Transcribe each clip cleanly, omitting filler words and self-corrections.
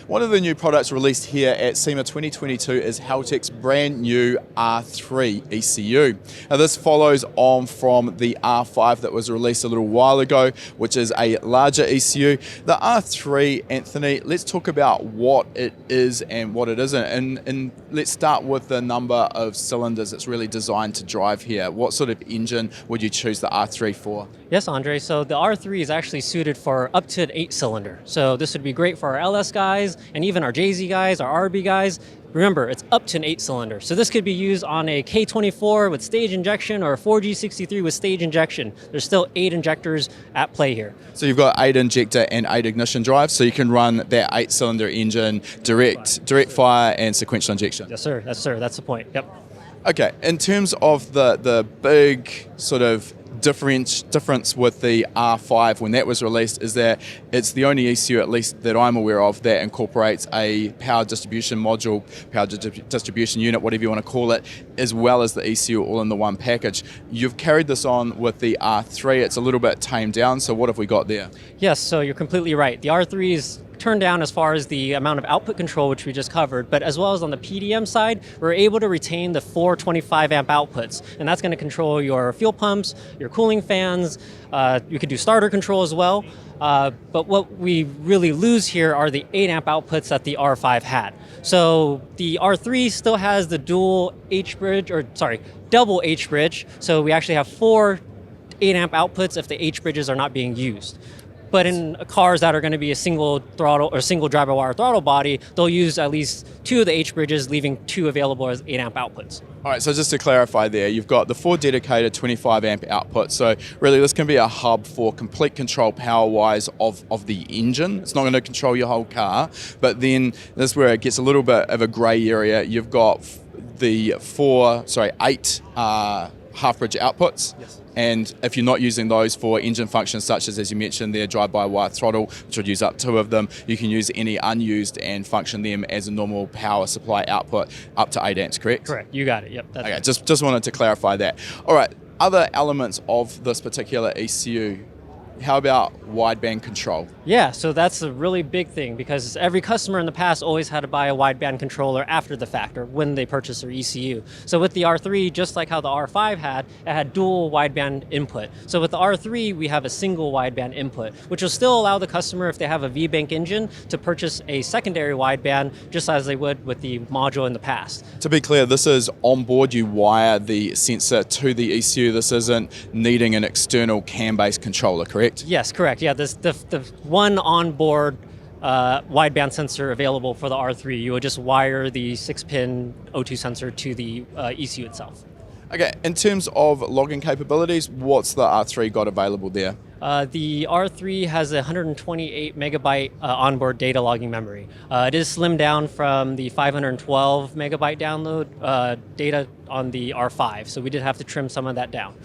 One of the new products released here at SEMA 2022 is Haltech's brand new R3 ECU. Now this follows on from the R5 that was released a little while ago, which is a larger ECU. The R3, Anthony, let's talk about what it is and what it isn't. And let's start with the number of cylinders it's really designed to drive here. What sort of engine would you choose the R3 for? Yes, Andre. So the R3 is actually suited for up to an 8-cylinder. So this would be great for our LS guys and even our JZ guys, our RB guys. Remember, it's up to an 8-cylinder. So this could be used on a K24 with stage injection or a 4G63 with stage injection. There's still 8 injectors at play here. So you've got 8 injector and 8 ignition drives, so you can run that 8-cylinder engine direct fire and sequential injection. Yes, sir. Yes, sir. That's the point. Yep. Okay, in terms of the big sort of difference with the R5 when that was released is that it's the only ECU, at least that I'm aware of, that incorporates a power distribution module, power distribution unit, whatever you want to call it, as well as the ECU all in the one package. You've carried this on with the R3. It's a little bit tamed down, so what have we got there? Yes, so you're completely right. The R3 is turned down as far as the amount of output control, which we just covered, but as well as on the PDM side, we're able to retain the 425 amp outputs, and that's going to control your fuel pumps, your cooling fans. You could do starter control as well, but what we really lose here are the 8 amp outputs that the R5 had. So the R3 still has the double H bridge, so we actually have 4 8 amp outputs if the H bridges are not being used. But in cars that are going to be a single throttle or single driver wire throttle body, they'll use at least 2 of the H bridges, leaving 2 available as 8 amp outputs. All right, so just to clarify there, you've got the 4 dedicated 25 amp outputs. So really this can be a hub for complete control power-wise of the engine. It's not going to control your whole car, but then this is where it gets a little bit of a gray area. You've got the 8 half-bridge outputs. Yes. And if you're not using those for engine functions such as you mentioned there, drive-by-wire throttle, which would use up 2 of them, you can use any unused and function them as a normal power supply output up to 8 amps, correct? Correct, you got it, yep. That's okay, it. just wanted to clarify that. All right, other elements of this particular ECU, how about wideband control? Yeah, so that's a really big thing because every customer in the past always had to buy a wideband controller after the fact or when they purchased their ECU. So with the R3, just like how the R5 had, it had dual wideband input. So with the R3, we have a single wideband input, which will still allow the customer, if they have a V-Bank engine, to purchase a secondary wideband just as they would with the module in the past. To be clear, this is onboard. You wire the sensor to the ECU. This isn't needing an external CAN-based controller, correct? Yes, correct. Yeah, the one onboard wideband sensor available for the R3. You would just wire the 6-pin O2 sensor to the ECU itself. Okay, in terms of logging capabilities, what's the R3 got available there? The R3 has a 128 megabyte onboard data logging memory. It is slimmed down from the 512 megabyte download data on the R5, so we did have to trim some of that down.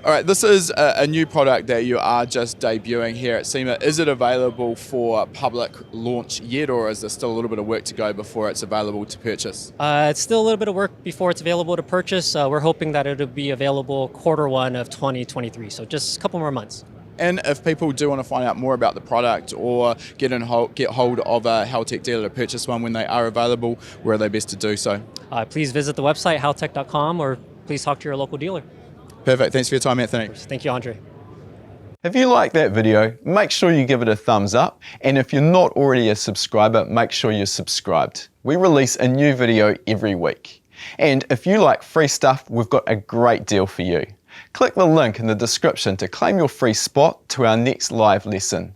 All right, this is a new product that you are just debuting here at SEMA. Is it available for public launch yet, or is there still a little bit of work to go before it's available to purchase? It's still a little bit of work before it's available to purchase. We're hoping that it'll be available Q1 of 2023, so just a couple more months. And if people do want to find out more about the product or get hold of a Haltech dealer to purchase one when they are available, where are they best to do so? Please visit the website, haltech.com, or please talk to your local dealer. Perfect. Thanks for your time, Anthony. Thank you, Andre. If you like that video, make sure you give it a thumbs up. And if you're not already a subscriber, make sure you're subscribed. We release a new video every week. And if you like free stuff, we've got a great deal for you. Click the link in the description to claim your free spot to our next live lesson.